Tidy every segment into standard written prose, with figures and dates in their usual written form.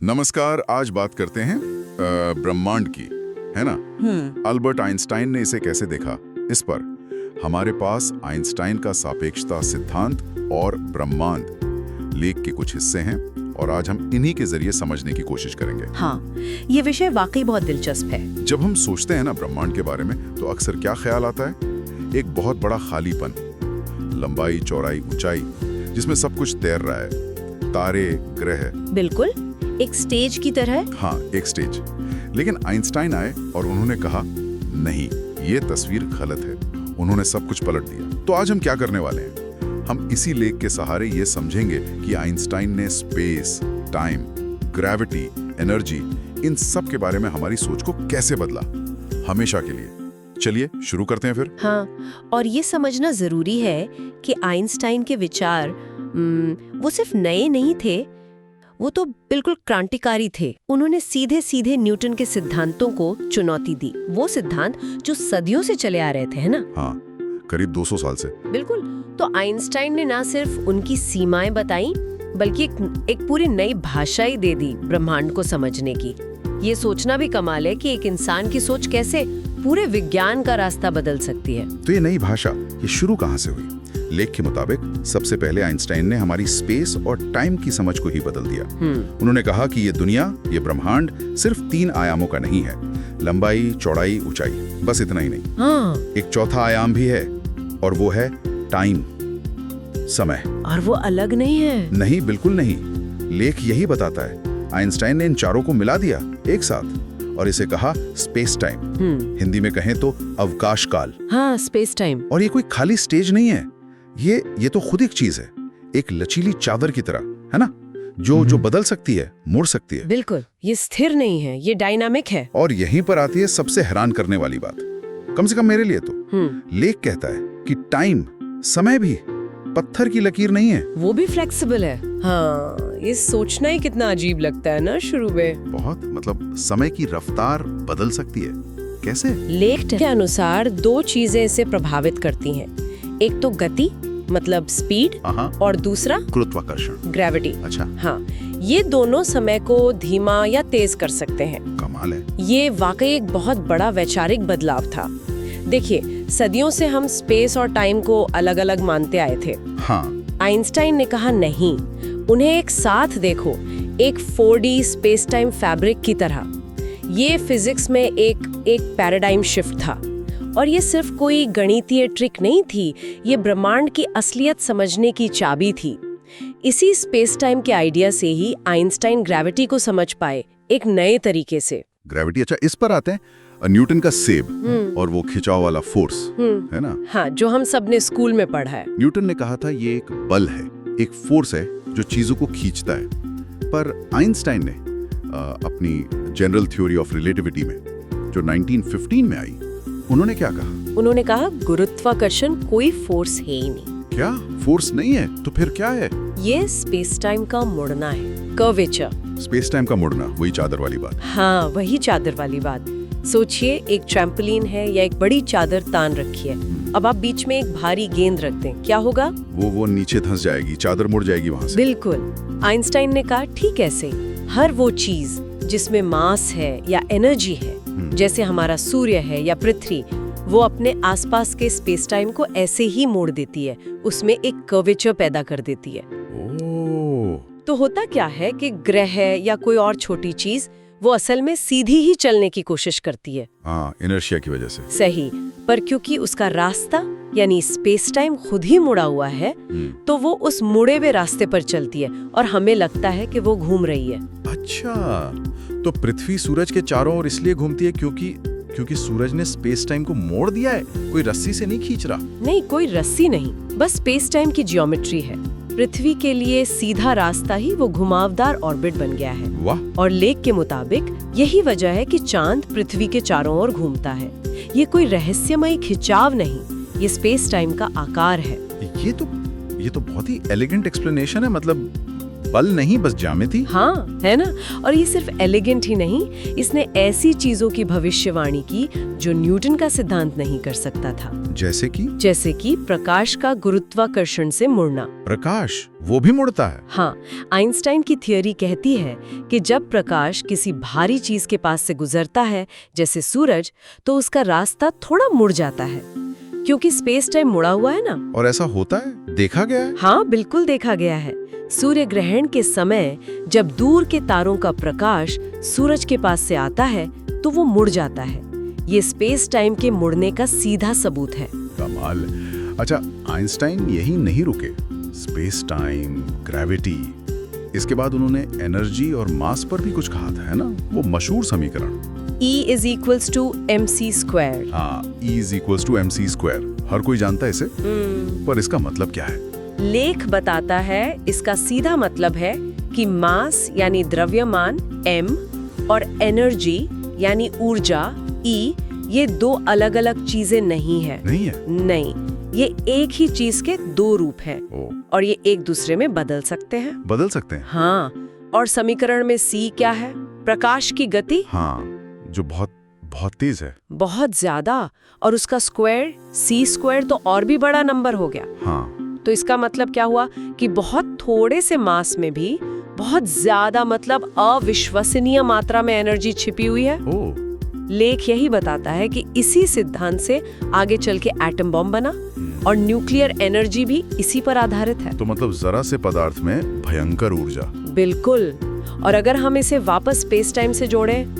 नमस्कार। आज बात करते हैं ब्रह्मांड की, है ना। अल्बर्ट आइंस्टाइन ने इसे कैसे देखा, इस पर। हमारे पास आइंस्टाइन का सापेक्षता सिद्धांत और ब्रह्मांड लेख के कुछ हिस्से हैं और आज हम इन्हीं के जरिए समझने की कोशिश करेंगे। हाँ, ये विषय वाकई बहुत दिलचस्प है। जब हम सोचते हैं ना ब्रह्मांड के बारे में, तो अक्सर क्या ख्याल आता है? एक बहुत बड़ा खालीपन, लंबाई चौड़ाई ऊंचाई, जिसमें सब कुछ तैर रहा है, तारे ग्रह। बिल्कुल, एक स्टेज की तरह। हाँ, एक स्टेज। लेकिन आइंस्टाइन आए और उन्होंने कहा नहीं, ये तस्वीर गलत है। उन्होंने सब कुछ पलट दिया। तो आज हम क्या करने वाले हैं? हम इसी लेख के सहारे ये समझेंगे कि आइंस्टाइन ने स्पेस, टाइम, ग्रेविटी, एनर्जी, इन सब के बारे में हमारी सोच को कैसे बदला, हमेशा के लिए। चलिए शुरू करते हैं फिर। हाँ, और ये समझना जरूरी है कि आइंस्टाइन के विचार वो सिर्फ नए नहीं थे, वो तो बिल्कुल क्रांतिकारी थे। उन्होंने सीधे सीधे न्यूटन के सिद्धांतों को चुनौती दी, वो सिद्धांत जो सदियों से चले आ रहे थे, है ना। हाँ, करीब 200 साल से। बिल्कुल। तो आइंस्टाइन ने ना सिर्फ उनकी सीमाएं बताई, बल्कि एक पूरी नई भाषा ही दे दी ब्रह्मांड को समझने की। ये सोचना भी कमाल है कि एक इंसान की सोच कैसे पूरे विज्ञान का रास्ता बदल सकती है। तो ये नई भाषा, ये शुरू कहाँ से हुई? लेख के मुताबिक सबसे पहले आइंस्टाइन ने हमारी स्पेस और टाइम की समझ को ही बदल दिया। उन्होंने कहा कि ये दुनिया, ये ब्रह्मांड सिर्फ 3 आयामों का नहीं है, लंबाई चौड़ाई ऊंचाई, बस इतना ही नहीं। हाँ। एक चौथा आयाम भी है, और वो है टाइम, समय। और वो अलग नहीं है? नहीं, बिल्कुल नहीं। लेख यही बताता है। आइंस्टाइन ने इन चारों को मिला दिया एक साथ और इसे कहा स्पेस टाइम। हिंदी में कहें तो अवकाश काल। हाँ, स्पेस टाइम। और ये कोई खाली स्टेज नहीं है, ये तो खुद एक चीज है, एक लचीली चादर की तरह, है ना, जो बदल सकती है, मुड़ सकती है। बिल्कुल, ये स्थिर नहीं है, ये डायनामिक है। और यहीं पर आती है सबसे हैरान करने वाली बात, कम से कम मेरे लिए तो। लेख कहता है कि टाइम, समय भी पत्थर की लकीर नहीं है, वो भी फ्लेक्सिबल है। हाँ, ये सोचना ही कितना अजीब लगता है ना शुरू में। बहुत, मतलब समय की रफ्तार बदल सकती है। कैसे? लेख के अनुसार 2 चीजें इसे प्रभावित करती हैं। एक तो गति, मतलब स्पीड, और दूसरा गुरुत्वाकर्षण, ग्रेविटी। अच्छा। हाँ, ये दोनों समय को धीमा या तेज कर सकते हैं। कमाल है। ये वाकई एक बहुत बड़ा वैचारिक बदलाव था। देखिए, सदियों से हम स्पेस और टाइम को अलग अलग मानते आए थे। हाँ। आइंस्टाइन ने कहा नहीं, उन्हें एक साथ देखो, एक 4D स्पेस टाइम फैब्रिक की तरह। ये फिजिक्स में एक पैराडाइम शिफ्ट था। और ये सिर्फ कोई गणितीय ट्रिक नहीं थी, ये ब्रह्मांड की असलियत समझने की चाबी थी। इसी स्पेस टाइम के आइडिया से ही आइंस्टाइन ग्रेविटी को समझ पाए, एक नए तरीके से। ग्रेविटी, अच्छा, इस पर आते हैं। न्यूटन का सेब और वो खिंचाव वाला फोर्स, है ना। हाँ, जो हम सब ने स्कूल में पढ़ा है। न्यूटन ने कहा था ये एक बल है, एक फोर्स है जो चीजों को खींचता है। पर आइंस्टाइन ने अपनी जनरल थ्योरी ऑफ रिलेटिविटी में, जो 1915 में आई, उन्होंने क्या कहा? उन्होंने कहा गुरुत्वाकर्षण कोई फोर्स है ही नहीं। क्या? फोर्स नहीं है तो फिर क्या है? ये स्पेस टाइम का मुड़ना है, कर्वेचर। स्पेस टाइम का मुड़ना, वही चादर वाली बात। हाँ, वही चादर वाली बात। सोचिए, एक ट्रैम्पोलिन है या एक बड़ी चादर तान रखी है। अब आप बीच में एक भारी गेंद रख दें, क्या होगा? वो नीचे धंस जाएगी, चादर मुड़ जाएगी वहां से। बिल्कुल। आइंस्टाइन ने कहा ठीक ऐसे हर वो चीज जिसमें मास है या एनर्जी है, जैसे हमारा सूर्य है या पृथ्वी, वो अपने आसपास के स्पेस टाइम को ऐसे ही मोड़ देती है, उसमें एक कर्वेचर पैदा कर देती है। तो होता क्या है कि ग्रह या कोई और छोटी चीज वो असल में सीधी ही चलने की कोशिश करती है। हाँ, इनर्शिया की वजह से। सही, पर क्योंकि उसका रास्ता यानी स्पेस टाइम खुद ही मुड़ा हुआ है, तो वो उस मुड़े हुए रास्ते पर चलती है और हमें लगता है कि वो घूम रही है। अच्छा, तो पृथ्वी सूरज के चारों ओर इसलिए घूमती है क्योंकि सूरज ने स्पेस टाइम को मोड़ दिया है, कोई रस्सी से नहीं खींच रहा। नहीं, कोई रस्सी नहीं, बस स्पेस टाइम की ज्योमेट्री है। पृथ्वी के लिए सीधा रास्ता ही वो घुमावदार ऑर्बिट बन गया है। वाह। और लेख के मुताबिक यही वजह है कि चांद पृथ्वी के चारों ओर घूमता है। ये कोई रहस्यमयी खिंचाव नहीं, ये स्पेस टाइम का आकार है। ये तो बहुत ही एलिगेंट एक्सप्लेनेशन है। मतलब बल नहीं, बस ज्यामिति। हाँ, है ना। और ये सिर्फ एलिगेंट ही नहीं, इसने ऐसी चीजों की भविष्यवाणी की जो न्यूटन का सिद्धांत नहीं कर सकता था। जैसे कि प्रकाश का गुरुत्वाकर्षण से मुड़ना। प्रकाश वो भी मुड़ता है? हाँ, आइंस्टाइन की थियरी कहती है कि जब प्रकाश किसी भारी चीज के पास से गुजरता है, जैसे सूरज, तो उसका रास्ता थोड़ा मुड़ जाता है, क्योंकि स्पेस टाइम मुड़ा हुआ है ना। और ऐसा होता है? देखा गया है? हाँ, बिल्कुल देखा गया है। सूर्य ग्रहण के समय जब दूर के तारों का प्रकाश सूरज के पास से आता है तो वो मुड़ जाता है। ये स्पेस टाइम के मुड़ने का सीधा सबूत है। कमाल। अच्छा, आइंस्टाइन यही नहीं रुके। स्पेस टाइम, ग्रेविटी, इसके बाद उन्होंने एनर्जी और मास पर भी कुछ कहा था, है ना? वो मशहूर समीकरण E = mc²। हाँ, E = mc²। हर कोई जानता है इसे, पर इसका मतलब क्या है? लेख बताता है इसका सीधा मतलब है कि मास यानी द्रव्यमान m और एनर्जी यानी ऊर्जा E, ये दो अलग-अलग चीजें नहीं है। नहीं, ये एक ही चीज के दो रूप हैं और ये एक दूसरे में बदल सकते हैं। हाँ, और समीकरण में C क्या है? प्रकाश की गति। हाँ, जो बहुत बहुत तेज है, बहुत ज्यादा, और उसका स्क्वायर c² तो और भी बड़ा नंबर हो गया। हाँ। तो इसका मतलब क्या हुआ कि बहुत थोड़े से मास में भी बहुत ज्यादा, मतलब अविश्वसनीय मात्रा में एनर्जी छिपी हुई है। लेख यही बताता है कि इसी सिद्धांत से आगे चल के एटम बॉम्ब बना और न्यूक्लियर एनर्जी भी इसी पर आधारित है। तो मतलब जरा से पदार्थ में भयंकर ऊर्जा। बिल्कुल। और अगर हम इसे वापस स्पेस टाइम से जोड़ें,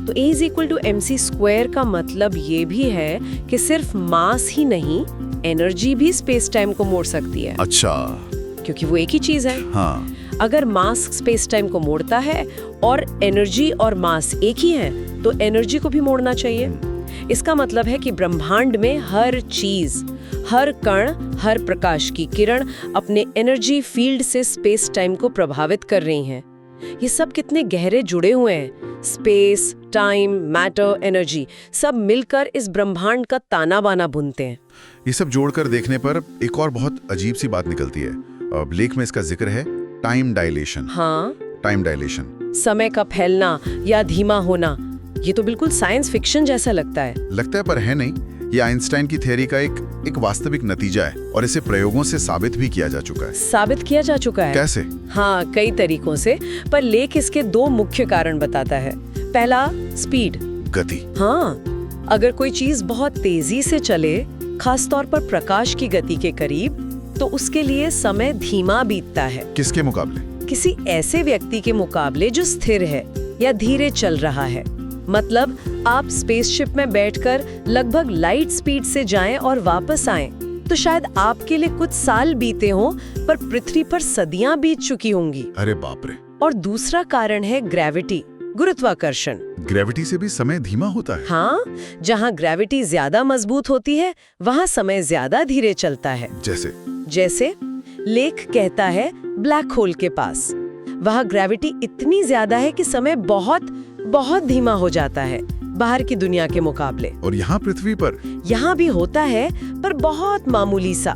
तो E = mc² का मतलब ये भी है कि सिर्फ मास ही नहीं, एनर्जी भी स्पेस टाइम को मोड़ सकती है। अच्छा, क्योंकि वो एक ही चीज है। हाँ। अगर मास स्पेस टाइम को मोड़ता है और एनर्जी और मास एक ही है, तो एनर्जी को भी मोड़ना चाहिए। इसका मतलब है कि ब्रह्मांड में हर चीज, हर कण, हर प्रकाश की किरण अपने एनर्जी फील्ड से स्पेस टाइम को प्रभावित कर रही हैं। ये सब कितने गहरे जुड़े हुए हैं। स्पेस, टाइम, मैटर, एनर्जी, सब मिलकर इस ब्रह्मांड का ताना बाना बुनते हैं। ये सब जोड़कर देखने पर एक और बहुत अजीब सी बात निकलती है। लेख में इसका जिक्र है टाइम डायलेशन। हाँ, टाइम डायलेशन, समय का फैलना या धीमा होना। ये तो बिल्कुल साइंस फिक्शन जैसा लगता है पर है नहीं। ये आइंस्टाइन की थ्योरी का एक वास्तविक नतीजा है और इसे प्रयोगों से साबित भी किया जा चुका है। कैसे? हाँ, कई तरीकों से, पर लेख इसके दो मुख्य कारण बताता है। पहला, स्पीड, गति। हाँ, अगर कोई चीज बहुत तेजी से चले, खास तौर पर प्रकाश की गति के करीब, तो उसके लिए समय धीमा बीतता है। किसके मुकाबले? किसी ऐसे व्यक्ति के मुकाबले जो स्थिर है या धीरे चल रहा है। मतलब आप स्पेसशिप में बैठकर लगभग लाइट स्पीड से जाएं और वापस आएं, तो शायद आपके लिए कुछ साल बीते हों, पर पृथ्वी पर सदियां बीत चुकी होंगी। अरे बाप रे। और दूसरा कारण है ग्रेविटी, गुरुत्वाकर्षण। ग्रेविटी से भी समय धीमा होता है? हाँ, जहाँ ग्रेविटी ज्यादा मजबूत होती है, वहाँ समय ज्यादा धीरे चलता है। जैसे लेख कहता है ब्लैक होल के पास, वहाँ ग्रेविटी इतनी ज्यादा है कि समय बहुत बहुत धीमा हो जाता है बाहर की दुनिया के मुकाबले। और यहाँ पृथ्वी पर? यहाँ भी होता है, पर बहुत मामूली सा।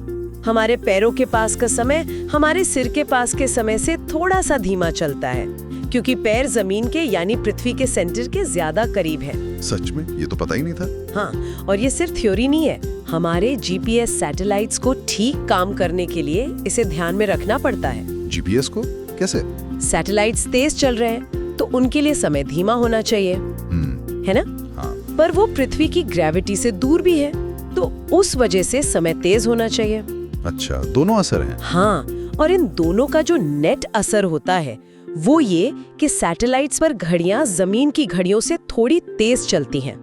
हमारे पैरों के पास का समय हमारे सिर के पास के समय से थोड़ा सा धीमा चलता है, क्योंकि पैर जमीन के यानी पृथ्वी के सेंटर के ज्यादा करीब है। सच में? ये तो पता ही नहीं था। हाँ, और ये सिर्फ थ्योरी नहीं है। हमारे जीपीएस सैटेलाइट्स को ठीक काम करने के लिए इसे ध्यान में रखना पड़ता है। जीपीएस को कैसे? सैटेलाइट्स तेज चल रहे हैं तो उनके लिए समय धीमा होना चाहिए, है ना? हाँ। पर वो पृथ्वी की ग्रेविटी से दूर भी है, तो उस वजह से समय तेज होना चाहिए। अच्छा, दोनों असर हैं। हाँ, और इन दोनों का जो नेट असर होता है वो ये कि सैटेलाइट्स पर घड़ियां जमीन की घड़ियों से थोड़ी तेज चलती हैं।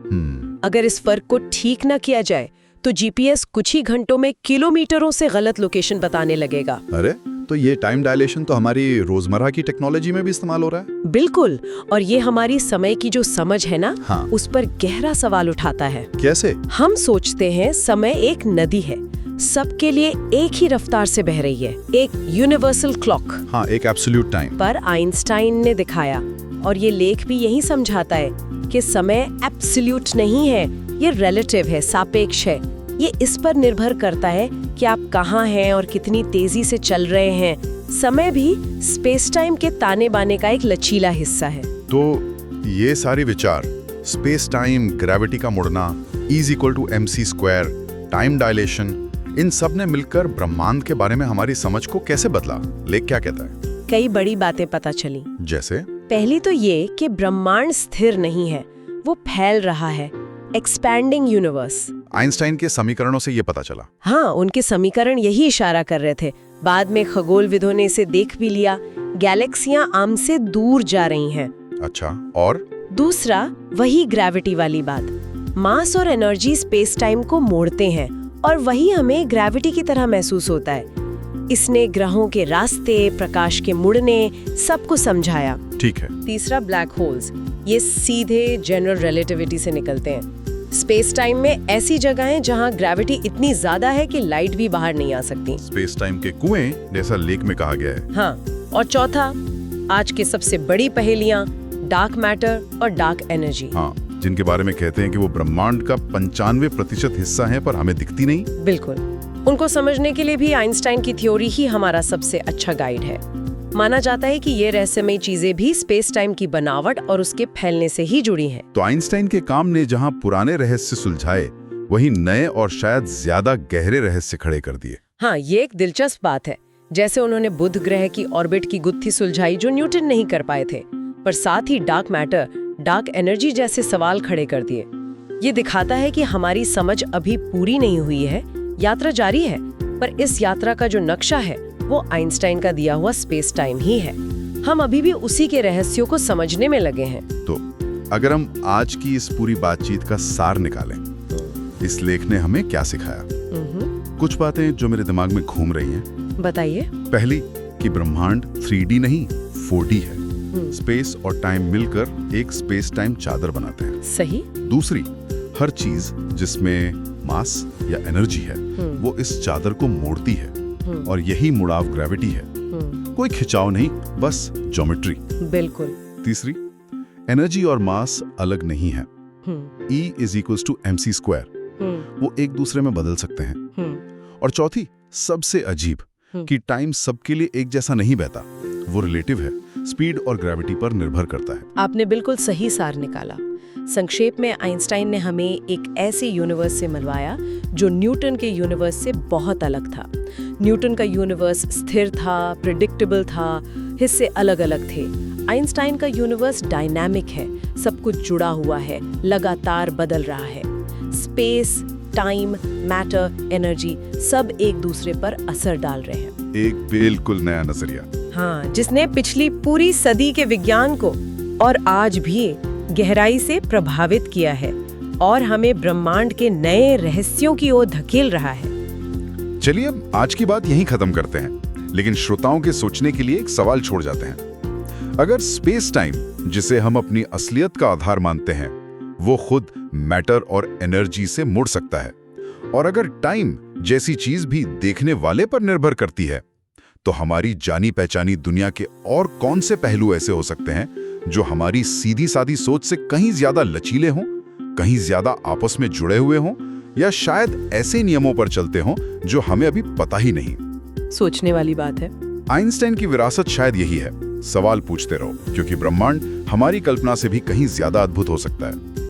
अगर इस फर्क को ठीक न किया जाए तो जीपीएस कुछ ही घंटों में किलोमीटरों से गलत लोकेशन बताने लगेगा। अरे, तो ये टाइम डायलेशन तो हमारी रोजमर्रा की टेक्नोलॉजी में भी इस्तेमाल हो रहा है। बिल्कुल, और ये हमारी समय की जो समझ है ना, हाँ। उस पर गहरा सवाल उठाता है। कैसे? हम सोचते हैं समय एक नदी है, सबके लिए एक ही रफ्तार से बह रही है, एक यूनिवर्सल क्लॉक। हाँ, एक एब्सोल्यूट टाइम। पर आइंस्टाइन ने दिखाया, और ये लेख भी यही समझाता है, कि समय एब्सोल्यूट नहीं है, ये रिलेटिव है, सापेक्ष है। ये इस पर निर्भर करता है कि आप कहाँ हैं और कितनी तेजी से चल रहे हैं, समय भी स्पेस टाइम के ताने बाने का एक लचीला हिस्सा है। तो ये सारे विचार, स्पेस टाइम, ग्रेविटी का मुड़ना, E=mc², टाइम डायलेशन, इन सब ने मिलकर ब्रह्मांड के बारे में हमारी समझ को कैसे बदला? लेख क्या कहता है? कई बड़ी बातें पता चली। जैसे? पहली तो ये कि ब्रह्मांड स्थिर नहीं है, वो फैल रहा है, एक्सपैंडिंग यूनिवर्स। आइंस्टाइन के समीकरणों से ये पता चला। हाँ, उनके समीकरण यही इशारा कर रहे थे। बाद में खगोलविदों ने इसे देख भी लिया, गैलेक्सियां आम से दूर जा रही हैं। अच्छा, और? दूसरा, वही ग्रेविटी वाली बात। मास और एनर्जी स्पेस टाइम को मोड़ते हैं और वही हमें ग्रेविटी की तरह महसूस होता है। इसने ग्रहों के रास्ते, प्रकाश के मुड़ने, सब को समझाया। ठीक है। तीसरा, ब्लैक होल्स। ये सीधे जनरल रिलेटिविटी से निकलते हैं। स्पेस टाइम में ऐसी जगहें जहां ग्रेविटी इतनी ज्यादा है कि लाइट भी बाहर नहीं आ सकती। स्पेस टाइम के कुएं, जैसा लेख में कहा गया है। हाँ, और चौथा, आज के सबसे बड़ी पहेलियां, डार्क मैटर और डार्क एनर्जी। हाँ, जिनके बारे में कहते हैं कि वो ब्रह्मांड का 95% हिस्सा है, पर हमें दिखती नहीं। बिल्कुल। उनको समझने के लिए भी आइंस्टाइन की थ्योरी ही हमारा सबसे अच्छा गाइड है। माना जाता है कि ये रहस्यमय चीजें भी स्पेस टाइम की बनावट और उसके फैलने से ही जुड़ी हैं। तो आइंस्टाइन के काम ने जहां पुराने रहस्य सुलझाए, वहीं नए और शायद ज्यादा गहरे रहस्य खड़े कर दिए। हाँ, ये एक दिलचस्प बात है। जैसे उन्होंने बुध ग्रह की ऑर्बिट की गुत्थी सुलझाई जो न्यूटन नहीं कर पाए थे, पर साथ ही डार्क मैटर, डार्क एनर्जी जैसे सवाल खड़े कर दिए। ये दिखाता है कि हमारी समझ अभी पूरी नहीं हुई है, यात्रा जारी है, पर इस यात्रा का जो नक्शा है वो आइंस्टाइन का दिया हुआ स्पेस टाइम ही है। हम अभी भी उसी के रहस्यों को समझने में लगे हैं। तो अगर हम आज की इस पूरी बातचीत का सार निकालें, इस लेख ने हमें क्या सिखाया? कुछ बातें जो मेरे दिमाग में घूम रही हैं। बताइए। पहली, कि ब्रह्मांड 3D नहीं 4D है। स्पेस और टाइम मिलकर एक स्पेस टाइम चादर बनाते हैं। सही। दूसरी, हर चीज जिसमें मास या एनर्जी है वो इस चादर को मोड़ती है, और यही मुड़ाव ग्रेविटी है। कोई खिंचाव नहीं, बस ज्योमेट्री। बिल्कुल। तीसरी, एनर्जी और मास अलग नहीं है। E=mc², वो एक दूसरे में बदल सकते हैं। और चौथी, सबसे अजीब, कि टाइम सबके लिए एक जैसा नहीं बहता, वो रिलेटिव है, स्पीड और ग्रेविटी पर निर्भर करता है। आपने बिल्कुल सही सार निकाला। संक्षेप में आइंस्टाइन ने हमें एक ऐसे यूनिवर्स से मिलवाया जो न्यूटन के यूनिवर्स से बहुत अलग था। न्यूटन का यूनिवर्स स्थिर था, प्रेडिक्टेबल था, हिस्से अलग अलग थे। आइंस्टाइन का यूनिवर्स डायनामिक है, सब कुछ जुड़ा हुआ है, लगातार बदल रहा है। स्पेस, टाइम, मैटर, एनर्जी सब एक दूसरे पर असर डाल रहे हैं। एक बिल्कुल नया नजरिया। हाँ, जिसने पिछली पूरी सदी के विज्ञान को और आज भी गहराई से प्रभावित किया है और हमें ब्रह्मांड के नए रहस्यों की ओर धकेल रहा है। चलिए अब आज की बात यहीं खत्म करते हैं, लेकिन श्रोताओं के सोचने के लिए एक सवाल छोड़ जाते हैं। अगर स्पेस टाइम, जिसे हम अपनी असलियत का आधार मानते हैं, वो खुद मैटर और एनर्जी से मुड़ सकता है, और अगर टाइम जैसी चीज भी देखने वाले पर निर्भर करती है, तो हमारी जानी पहचानी दुनिया के और कौन से पहलू ऐसे हो सकते हैं जो हमारी सीधी सादी सोच से कहीं ज्यादा लचीले हों, कहीं ज्यादा आपस में जुड़े हुए हों, या शायद ऐसे नियमों पर चलते हों जो हमें अभी पता ही नहीं। सोचने वाली बात है। आइंस्टाइन की विरासत शायद यही है, सवाल पूछते रहो, क्योंकि ब्रह्मांड हमारी कल्पना से भी कहीं ज्यादा अद्भुत हो सकता है।